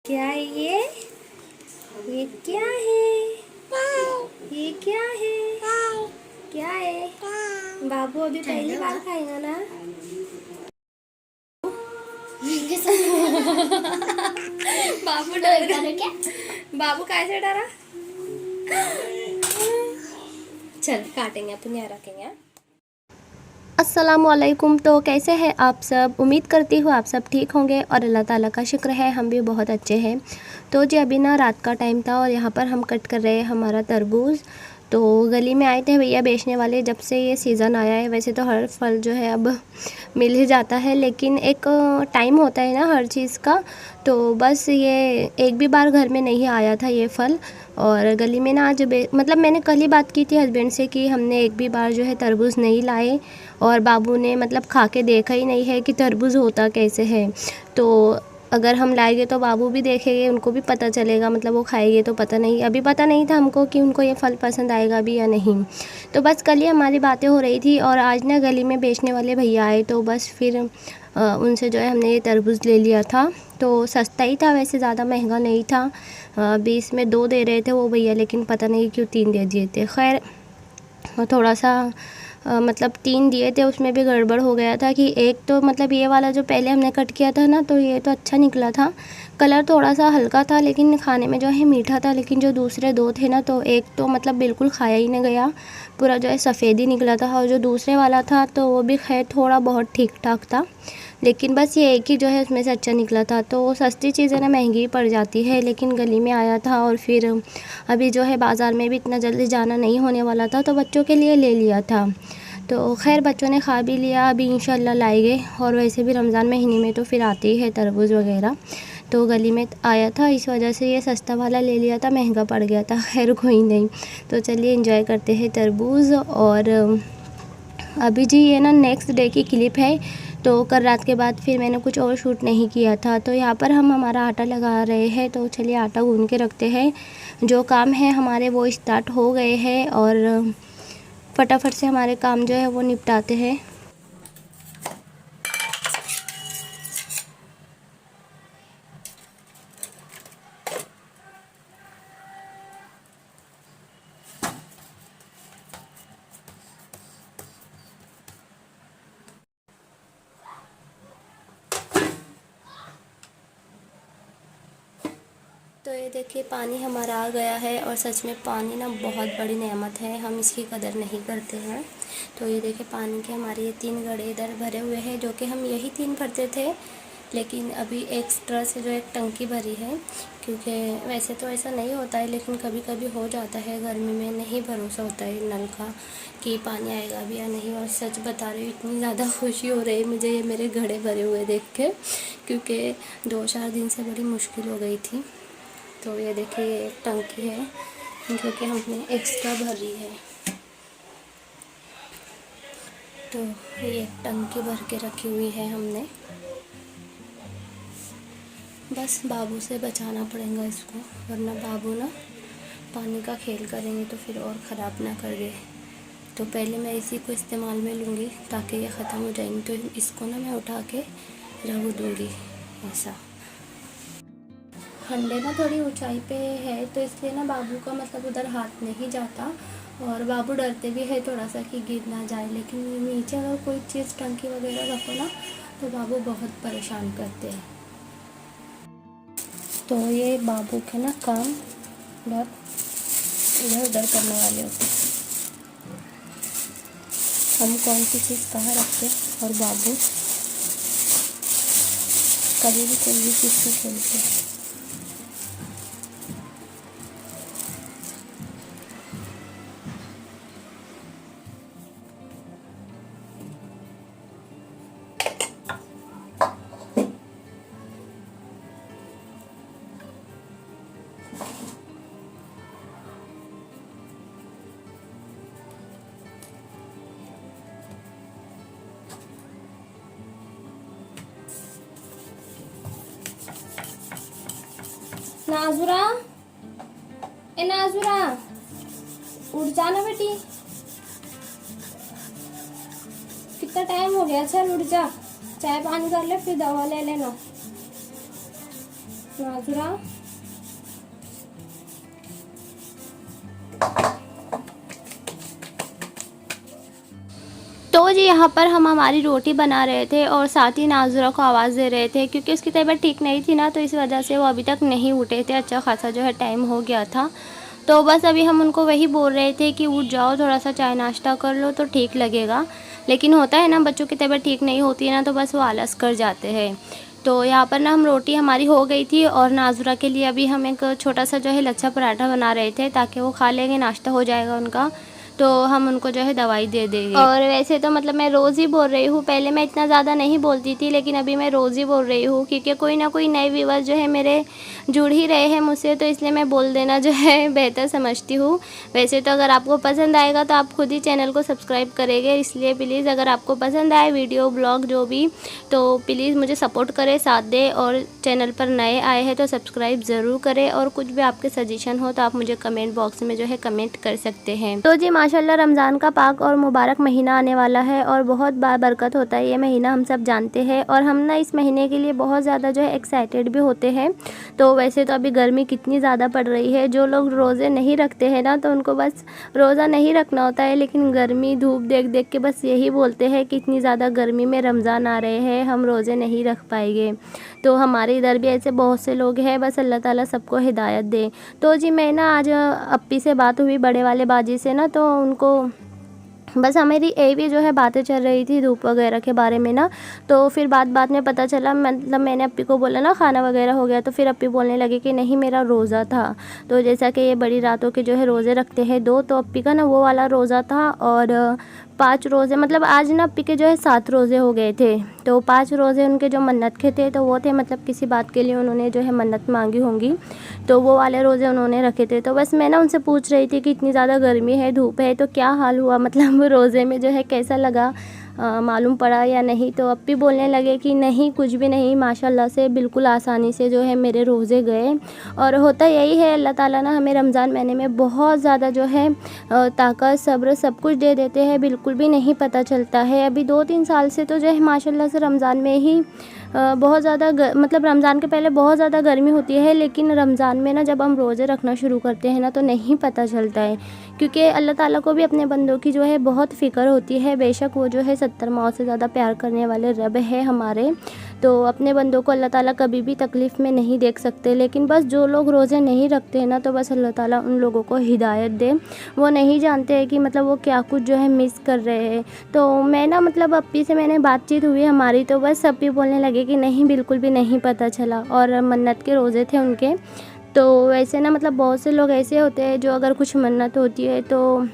क्या है ये? ये क्या है? ये क्या है? क्या है? बाबू अभी पहली बार खाएगा ना। बाबू डर गया। बाबू कैसे डरा? चल काटेंगे अपन, यहाँ रखेंगे। अस्सलामुअलैकुम। तो कैसे हैं आप सब? उम्मीद करती हूँ आप सब ठीक होंगे और अल्लाह ताला का शुक्र है हम भी बहुत अच्छे हैं। तो जी अभी ना रात का टाइम था और यहाँ पर हम कट कर रहे हैं हमारा तरबूज। तो गली में आए थे भैया बेचने वाले। जब से ये सीज़न आया है, वैसे तो हर फल जो है अब मिल ही जाता है, लेकिन एक टाइम होता है ना हर चीज़ का। तो बस ये एक भी बार घर में नहीं आया था ये फल। और गली में ना आज मतलब मैंने कल ही बात की थी हस्बैंड से कि हमने एक भी बार जो है तरबूज़ नहीं लाए, और बाबू ने मतलब खा के देखा ही नहीं है कि तरबूज़ होता कैसे है। तो अगर हम लाएंगे तो बाबू भी देखेंगे, उनको भी पता चलेगा, मतलब वो खाएंगे तो पता नहीं। अभी पता नहीं था हमको कि उनको ये फल पसंद आएगा भी या नहीं। तो बस कल ही हमारी बातें हो रही थी और आज ना गली में बेचने वाले भैया आए, तो बस फिर उनसे जो है हमने ये तरबूज़ ले लिया था। तो सस्ता ही था, वैसे ज़्यादा महंगा नहीं था। 20 में 2 दे रहे थे वो भैया, लेकिन पता नहीं क्यों 3 दे दिए थे। खैर थोड़ा सा मतलब 3 दिए थे, उसमें भी गड़बड़ हो गया था कि एक तो मतलब ये वाला जो पहले हमने कट किया था ना, तो ये तो अच्छा निकला था। कलर थोड़ा सा हल्का था लेकिन खाने में जो है मीठा था। लेकिन जो दूसरे 2 थे ना, तो एक तो मतलब बिल्कुल खाया ही नहीं गया, पूरा जो है सफ़ेद ही निकला था। और जो दूसरे वाला था तो वो भी खैर थोड़ा बहुत ठीक ठाक था, लेकिन बस ये एक ही जो है उसमें से अच्छा निकला था। तो सस्ती चीज़ें ना महंगी पड़ जाती है, लेकिन गली में आया था और फिर अभी जो है बाज़ार में भी इतना जल्दी जाना नहीं होने वाला था, तो बच्चों के लिए ले लिया था। तो खैर बच्चों ने खा भी लिया, अभी इंशाल्लाह लाएंगे। और वैसे भी रमज़ान महीने में तो फिर आती ही है तरबूज़ वगैरह। तो गली में आया था, इस वजह से ये सस्ता वाला ले लिया था, महंगा पड़ गया था। खैर कोई नहीं। तो चलिए एंजॉय करते हैं तरबूज़। और अभी जी ये ना नेक्स्ट डे की क्लिप है। तो कल रात के बाद फिर मैंने कुछ और शूट नहीं किया था। तो यहाँ पर हम हमारा आटा लगा रहे हैं, तो चलिए आटा गूंद के रखते हैं। जो काम है हमारे वो स्टार्ट हो गए हैं और फटाफट से हमारे काम जो है वो निपटाते हैं। तो ये देखिए पानी हमारा आ गया है, और सच में पानी ना बहुत बड़ी नेमत है, हम इसकी कदर नहीं करते हैं। तो ये देखिए पानी के हमारे ये 3 घड़े इधर भरे हुए हैं, जो कि हम यही 3 भरते थे, लेकिन अभी एक्स्ट्रा से जो एक टंकी भरी है। क्योंकि वैसे तो ऐसा नहीं होता है, लेकिन कभी कभी हो जाता है, गर्मी में नहीं भरोसा होता है नल का कि पानी आएगा भी या नहीं। और सच बता रही हूँ, इतनी ज़्यादा खुशी हो रही है मुझे ये मेरे घड़े भरे हुए देख के, क्योंकि 2-4 दिन से बड़ी मुश्किल हो गई थी। तो ये देखिए ये एक टंकी है जो कि हमने एक्स्ट्रा भरी है। तो ये टंकी भर के रखी हुई है हमने, बस बाबू से बचाना पड़ेगा इसको, वरना बाबू ना पानी का खेल करेंगे तो फिर और ख़राब ना कर दे। तो पहले मैं इसी को इस्तेमाल में लूँगी ताकि ये ख़त्म हो जाएंगी, तो इसको ना मैं उठा के रख दूँगी ऐसा। हंडे ना थोड़ी ऊंचाई पे है, तो इसलिए ना बाबू का मतलब उधर हाथ नहीं जाता, और बाबू डरते भी है थोड़ा सा कि गिर ना जाए। लेकिन नीचे अगर कोई चीज़ टंकी वगैरह रखो ना, तो बाबू बहुत परेशान करते हैं। तो ये बाबू के ना काम बहुत इधर उधर करने वाले होते हैं। हम कौन सी चीज़ कहाँ रखते और बाबू कभी भी कोई भी चीज़ से खेलते हैं। नाजुरा, ए नाजुरा, उठ जाना बेटी, कितना टाइम हो गया, चल उठ जा, चाय पानी कर ले फिर दवा ले लेना। नाज़ुरा तो जी यहाँ पर हम हमारी रोटी बना रहे थे और साथ ही नाज़ुरा को आवाज़ दे रहे थे, क्योंकि उसकी तबीयत ठीक नहीं थी ना, तो इस वजह से वो अभी तक नहीं उठे थे। अच्छा खासा जो है टाइम हो गया था। तो बस अभी हम उनको वही बोल रहे थे कि उठ जाओ, थोड़ा सा चाय नाश्ता कर लो तो ठीक लगेगा। लेकिन होता है ना, बच्चों की तबीयत ठीक नहीं होती है ना, तो बस वो आलस कर जाते हैं। तो यहाँ पर ना हम रोटी हमारी हो गई थी और नाज़ुरा के लिए अभी हम एक छोटा सा जो है लच्छा पराठा बना रहे थे, ताकि वो खा लेंगे, नाश्ता हो जाएगा उनका, तो हम उनको जो है दवाई दे देंगे। और वैसे तो मतलब मैं रोज़ ही बोल रही हूँ, पहले मैं इतना ज़्यादा नहीं बोलती थी, लेकिन अभी मैं रोज़ ही बोल रही हूँ, क्योंकि कोई ना कोई नए व्यूअर्स जो है मेरे जुड़ ही रहे हैं मुझसे, तो इसलिए मैं बोल देना जो है बेहतर समझती हूँ। वैसे तो अगर आपको पसंद आएगा तो आप खुद ही चैनल को सब्सक्राइब करेंगे, इसलिए प्लीज़ अगर आपको पसंद आए वीडियो ब्लॉग जो भी, तो प्लीज़ मुझे सपोर्ट करें, साथ दें। और चैनल पर नए आए हैं तो सब्सक्राइब ज़रूर करें, और कुछ भी आपके सजेशन हो तो आप मुझे कमेंट बॉक्स में जो है कमेंट कर सकते हैं। तो जी माशाल्लाह रमज़ान का पाक और मुबारक महीना आने वाला है, और बहुत बाबरकत होता है ये महीना, हम सब जानते हैं। और हम ना इस महीने के लिए बहुत ज़्यादा जो है एक्साइटेड भी होते हैं। तो वैसे तो अभी गर्मी कितनी ज़्यादा पड़ रही है, जो लोग रोज़े नहीं रखते हैं ना, तो उनको बस रोज़ा नहीं रखना होता है, लेकिन गर्मी धूप देख देख के बस यही बोलते हैं कि इतनी ज़्यादा गर्मी में रमज़ान आ रहे हैं, हम रोज़े नहीं रख पाएंगे। तो हमारे इधर भी ऐसे बहुत से लोग हैं, बस अल्लाह ताला सबको हिदायत दे। तो जी मैं ना आज अप्पी से बात हुई, बड़े वाले बाजी से ना, तो उनको बस हमारी भी जो है बातें चल रही थी धूप वगैरह के बारे में ना। तो फिर बात में पता चला, मतलब मैंने अप्पी को बोला ना खाना वगैरह हो गया, तो फिर अप्पी बोलने लगे कि नहीं मेरा रोज़ा था। तो जैसा कि ये बड़ी रातों के जो है रोज़े रखते हैं 2, तो अप्पी का ना वो वाला रोज़ा था, और 5 रोज़े, मतलब आज ना अप्पी के जो है 7 रोज़े हो गए थे। तो 5 रोज़े उनके जो मन्नत के थे, तो वो थे मतलब किसी बात के लिए उन्होंने जो है मन्नत मांगी होंगी, तो वो वाले रोज़े उन्होंने रखे थे। तो बस मैं ना उनसे पूछ रही थी कि इतनी ज़्यादा गर्मी है, धूप है, तो क्या हाल हुआ, मतलब रोज़े में जो है कैसा लगा, मालूम पड़ा या नहीं। तो अप्पी बोलने लगे कि नहीं कुछ भी नहीं, माशाल्लाह से बिल्कुल आसानी से जो है मेरे रोज़े गए। और होता यही है, अल्लाह ताला ना हमें रमज़ान महीने में बहुत ज़्यादा जो है ताकत, सब्र सब कुछ दे देते हैं, बिल्कुल भी नहीं पता चलता है। अभी 2-3 साल से तो जो है माशाल्लाह से रमज़ान में ही बहुत ज़्यादा मतलब रमज़ान के पहले बहुत ज़्यादा गर्मी होती है, लेकिन रमज़ान में ना जब हम रोज़े रखना शुरू करते हैं ना, तो नहीं पता चलता है, क्योंकि अल्लाह ताला को भी अपने बंदों की जो है बहुत फ़िक्र होती है। बेशक वो जो है 70 माओ से ज़्यादा प्यार करने वाले रब है हमारे, तो अपने बंदों को अल्लाह ताला कभी भी तकलीफ़ में नहीं देख सकते। लेकिन बस जो लोग रोज़े नहीं रखते हैं ना, तो बस अल्लाह ताला उन लोगों को हिदायत दे, वो नहीं जानते हैं कि मतलब वो क्या कुछ जो है मिस कर रहे हैं। तो मैं ना मतलब अप्पी से मैंने बातचीत हुई हमारी, तो बस अप्पी बोलने लगे कि नहीं बिल्कुल भी नहीं पता चला, और मन्नत के रोज़े थे उनके। तो वैसे ना मतलब बहुत से लोग ऐसे होते हैं जो अगर कुछ मन्नत होती है, तो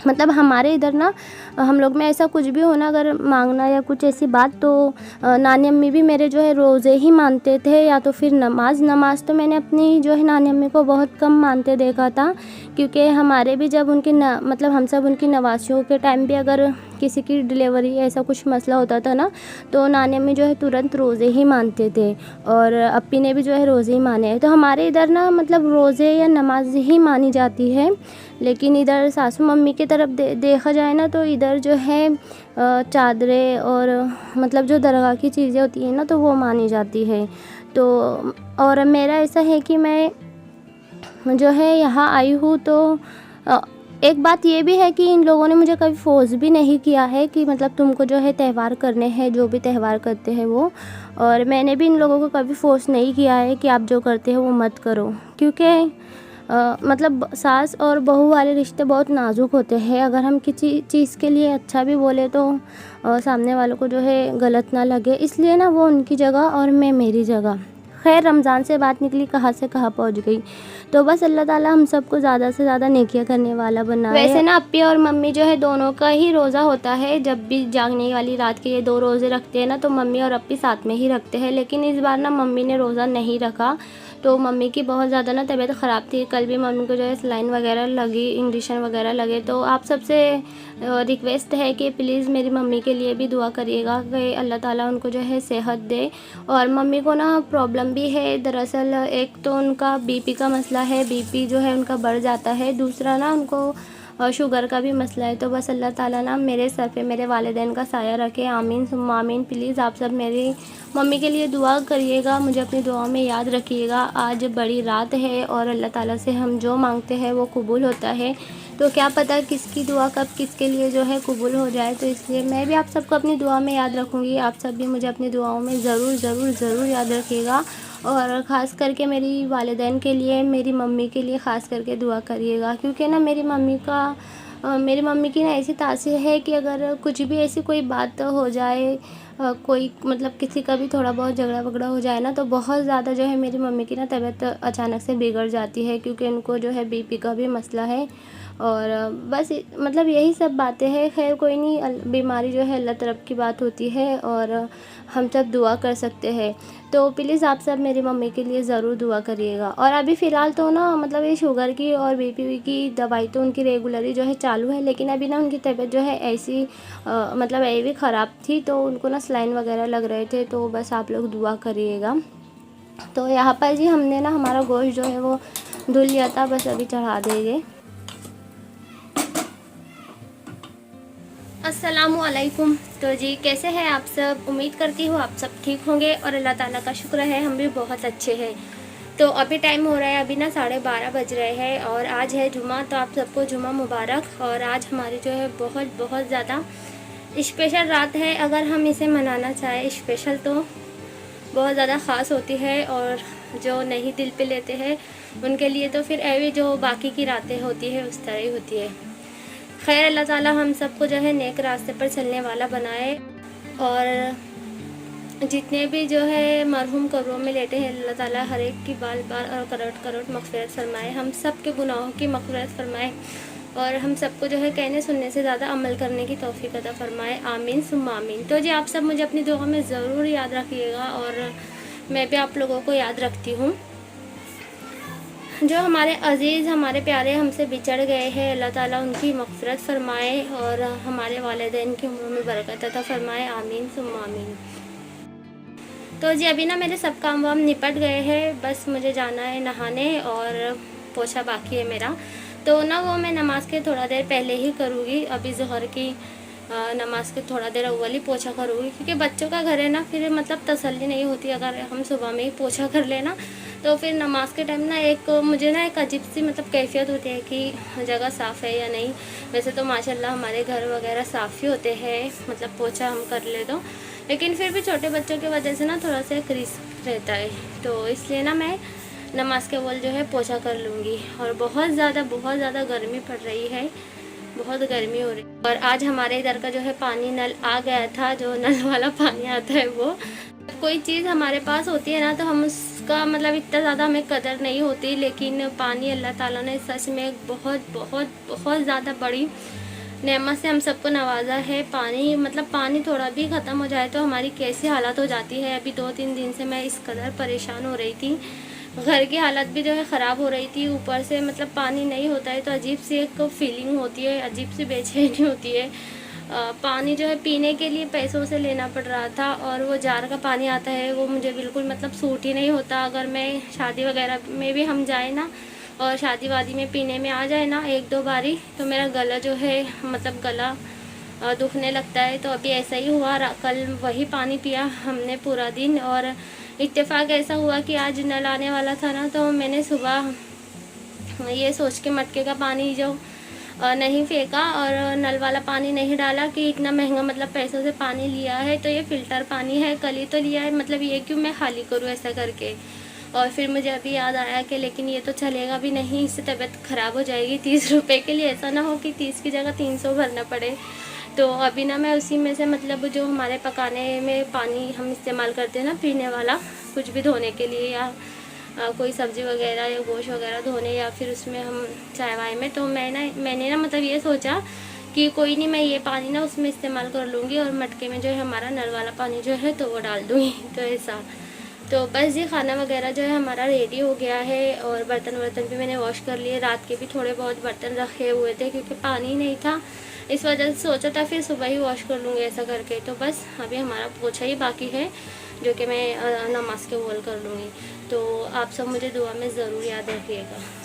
मतलब हमारे इधर ना हम लोग में ऐसा कुछ भी होना, अगर मांगना या कुछ ऐसी बात, तो नानी अम्मी भी मेरे जो है रोज़े ही मानते थे, या तो फिर नमाज तो मैंने अपनी जो है नानी अम्मी को बहुत कम मानते देखा था, क्योंकि हमारे भी जब उनकी मतलब हम सब उनकी नवासियों के टाइम भी अगर किसी की डिलीवरी ऐसा कुछ मसला होता था ना, तो नानी अम्मी जो है तुरंत रोज़े ही मानते थे, और अप्पी ने भी जो है रोज़े ही माने हैं। तो हमारे इधर ना मतलब रोज़े या नमाज ही मानी जाती है। लेकिन इधर सासू मम्मी की तरफ देखा जाए ना, तो इधर जो है चादरें और मतलब जो दरगाह की चीज़ें होती हैं ना, तो वो मानी जाती है। तो और मेरा ऐसा है कि मैं जो है यहाँ आई हूँ, तो एक बात ये भी है कि इन लोगों ने मुझे कभी फोर्स भी नहीं किया है कि मतलब तुमको जो है त्यौहार करने हैं, जो भी त्यौहार करते हैं वो। और मैंने भी इन लोगों को कभी फोर्स नहीं किया है कि आप जो करते हो वो मत करो, क्योंकि मतलब सास और बहू वाले रिश्ते बहुत नाजुक होते हैं। अगर हम किसी चीज़ के लिए अच्छा भी बोले तो सामने वालों को जो है गलत ना लगे, इसलिए ना वो उनकी जगह और मैं मेरी जगह। खैर रमज़ान से बात निकली कहाँ से कहाँ पहुँच गई। तो बस अल्लाह ताला हम सबको ज़्यादा से ज़्यादा नेकियां करने वाला बनाए। वैसे ना अप्पी और मम्मी जो है दोनों का ही रोज़ा होता है, जब भी जागने वाली रात के ये 2 रोज़े रखते हैं ना, तो मम्मी और अप्पी साथ में ही रखते हैं। लेकिन इस बार ना मम्मी ने रोज़ा नहीं रखा, तो मम्मी की बहुत ज़्यादा ना तबीयत ख़राब थी। कल भी मम्मी को जो है सलाइन वगैरह लगी, इंजेक्शन वगैरह लगे। तो आप सबसे रिक्वेस्ट है कि प्लीज़ मेरी मम्मी के लिए भी दुआ करिएगा कि अल्लाह ताला उनको जो है सेहत दे। और मम्मी को ना प्रॉब्लम भी है, दरअसल एक तो उनका बीपी का मसला है, बीपी जो है उनका बढ़ जाता है। दूसरा ना उनको और शुगर का भी मसला है। तो बस अल्लाह ताला ना मेरे सर पे मेरे वालिदैन का साया रखे, आमीन सुम्मा आमीन। प्लीज़ आप सब मेरी मम्मी के लिए दुआ करिएगा, मुझे अपनी दुआ में याद रखिएगा। आज बड़ी रात है और अल्लाह ताला से हम जो मांगते हैं वो कबूल होता है। तो क्या पता किसकी दुआ कब किसके लिए जो है कबूल हो जाए। तो इसलिए मैं भी आप सबको अपनी दुआ में याद रखूँगी। आप सब भी मुझे अपनी दुआओं में ज़रूर ज़रूर ज़रूर याद रखिएगा। और ख़ास करके मेरी वालिदैन के लिए, मेरी मम्मी के लिए ख़ास करके दुआ करिएगा, क्योंकि ना मेरी मम्मी की ना ऐसी तासीर है कि अगर कुछ भी ऐसी कोई बात हो जाए, कोई मतलब किसी का भी थोड़ा बहुत झगड़ा वगड़ा हो जाए ना, तो बहुत ज़्यादा जो है मेरी मम्मी की ना तबीयत अचानक से बिगड़ जाती है, क्योंकि उनको जो है बीपी का भी मसला है। और बस मतलब यही सब बातें हैं। खैर कोई नहीं, बीमारी जो है अल्लाह तरफ की बात होती है और हम सब दुआ कर सकते हैं। तो प्लीज़ आप सब मेरी मम्मी के लिए ज़रूर दुआ करिएगा। और अभी फ़िलहाल तो ना मतलब ये शुगर की और बीपी की दवाई तो उनकी रेगुलरली जो है चालू है, लेकिन अभी ना उनकी तबीयत जो है ऐसी मतलब ऐवी ख़राब थी, तो उनको ना सलाइन वगैरह लग रहे थे। तो बस आप लोग दुआ करिएगा। तो यहाँ पर जी हमने ना हमारा गोश्त जो है वो धुल लिया था, बस अभी चढ़ा देंगे। अस्सलामुअलैकुम। तो जी कैसे हैं आप सब? उम्मीद करती हूँ आप सब ठीक होंगे और अल्लाह ताला का शुक्र है हम भी बहुत अच्छे हैं। तो अभी टाइम हो रहा है, अभी ना 12:30 बज रहे हैं और आज है जुमा। तो आप सबको जुमा मुबारक। और आज हमारी जो है बहुत बहुत ज़्यादा स्पेशल रात है। अगर हम इसे मनाना चाहें स्पेशल तो बहुत ज़्यादा ख़ास होती है, और जो नहीं दिल पे लेते हैं उनके लिए तो फिर ऐवी जो बाकी की रातें होती है उस तरह ही होती है। खैर अल्लाह ताला हम सबको जो है नेक रास्ते पर चलने वाला बनाए, और जितने भी जो है मरहूम कब्रों में लेटे हैं अल्लाह ताला हर एक की बाल बाल और करोड़ करोड़ मग़फ़िरत फरमाए, हम सब के गुनाहों की मग़फ़िरत फरमाए, और हम सबको जो है कहने सुनने से ज़्यादा अमल करने की तौफ़ीक़ अता फरमाए, आमीन सुम्मा आमीन। तो जी आप सब मुझे अपनी दुआ में ज़रूर याद रखिएगा, और मैं भी आप लोगों को याद रखती हूँ। जो हमारे अज़ीज़ हमारे प्यारे हमसे बिछड़ गए हैं, अल्लाह ताला उनकी मग़फ़िरत फ़रमाए और हमारे वालिदैन की उम्र में बरकत अता फ़रमाए, आमीन सुम्मा आमीन। तो जी अभी ना मेरे सब काम वाम निपट गए हैं, बस मुझे जाना है नहाने और पोछा बाकी है मेरा। तो ना वो मैं नमाज़ के थोड़ा देर पहले ही करूँगी। अभी ज़ोहर की नमाज के थोड़ा देर अव्वल ही पोछा करूँगी, क्योंकि बच्चों का घर है ना, फिर मतलब तसल्ली नहीं होती अगर हम सुबह में ही पोछा कर लेना, तो फिर नमाज के टाइम ना मुझे ना एक अजीब सी मतलब कैफियत होती है कि जगह साफ़ है या नहीं। वैसे तो माशाल्लाह हमारे घर वगैरह साफ़ ही होते हैं, मतलब पोछा हम कर ले तो, लेकिन फिर भी छोटे बच्चों की वजह से ना थोड़ा सा एक रिस्क रहता है। तो इसलिए ना मैं नमाज के अव्वल जो है पोछा कर लूँगी। और बहुत ज़्यादा गर्मी पड़ रही है, बहुत गर्मी हो रही है। और आज हमारे इधर का जो है पानी नल आ गया था, जो नल वाला पानी आता है वो। कोई चीज़ हमारे पास होती है ना तो हम उसका मतलब इतना ज़्यादा हमें कदर नहीं होती, लेकिन पानी अल्लाह ताला ने सच में बहुत बहुत बहुत ज़्यादा बड़ी नेमत से हम सबको नवाजा है। पानी मतलब पानी थोड़ा भी ख़त्म हो जाए तो हमारी कैसी हालत हो जाती है। अभी 2-3 दिन से मैं इस कदर परेशान हो रही थी, घर की हालत भी जो है ख़राब हो रही थी, ऊपर से मतलब पानी नहीं होता है तो अजीब सी एक फीलिंग होती है, अजीब सी बेचैनी होती है। पानी जो है पीने के लिए पैसों से लेना पड़ रहा था, और वो जार का पानी आता है वो मुझे बिल्कुल मतलब सूट ही नहीं होता। अगर मैं शादी वगैरह में भी हम जाए ना और शादी वादी में पीने में आ जाए ना 1-2 बारी, तो मेरा गला जो है मतलब गला दुखने लगता है। तो अभी ऐसा ही हुआ, कल वही पानी पिया हमने पूरा दिन, और इत्तेफाक ऐसा हुआ कि आज नल आने वाला था ना, तो मैंने सुबह ये सोच के मटके का पानी जो नहीं फेंका और नल वाला पानी नहीं डाला कि इतना महंगा मतलब पैसों से पानी लिया है तो ये फ़िल्टर पानी है, कल ही तो लिया है, मतलब ये क्यों मैं खाली करूँ ऐसा करके। और फिर मुझे अभी याद आया कि लेकिन ये तो चलेगा भी नहीं, इससे तबीयत ख़राब हो जाएगी 30 रुपये के लिए, ऐसा ना हो कि 30 की जगह 300 भरना पड़े। तो अभी ना मैं उसी में से मतलब जो हमारे पकाने में पानी हम इस्तेमाल करते हैं ना पीने वाला, कुछ भी धोने के लिए या कोई सब्ज़ी वगैरह या गोश्त वगैरह धोने, या फिर उसमें हम चाय वाय में, तो मैंने ना मतलब ये सोचा कि कोई नहीं, मैं ये पानी ना उसमें इस्तेमाल कर लूँगी और मटके में जो है हमारा नल वाला पानी जो है तो वो डाल दूँगी। तो ऐसा, तो बस ये खाना वगैरह जो है हमारा रेडी हो गया है, और बर्तन वर्तन भी मैंने वॉश कर लिए। रात के भी थोड़े बहुत बर्तन रखे हुए थे क्योंकि पानी नहीं था, इस वजह से सोचा था फिर सुबह ही वॉश कर लूँगी ऐसा करके। तो बस अभी हमारा पोछा ही बाकी है जो कि मैं नमाज के अव्वल कर लूँगी। तो आप सब मुझे दुआ में ज़रूर याद रखिएगा।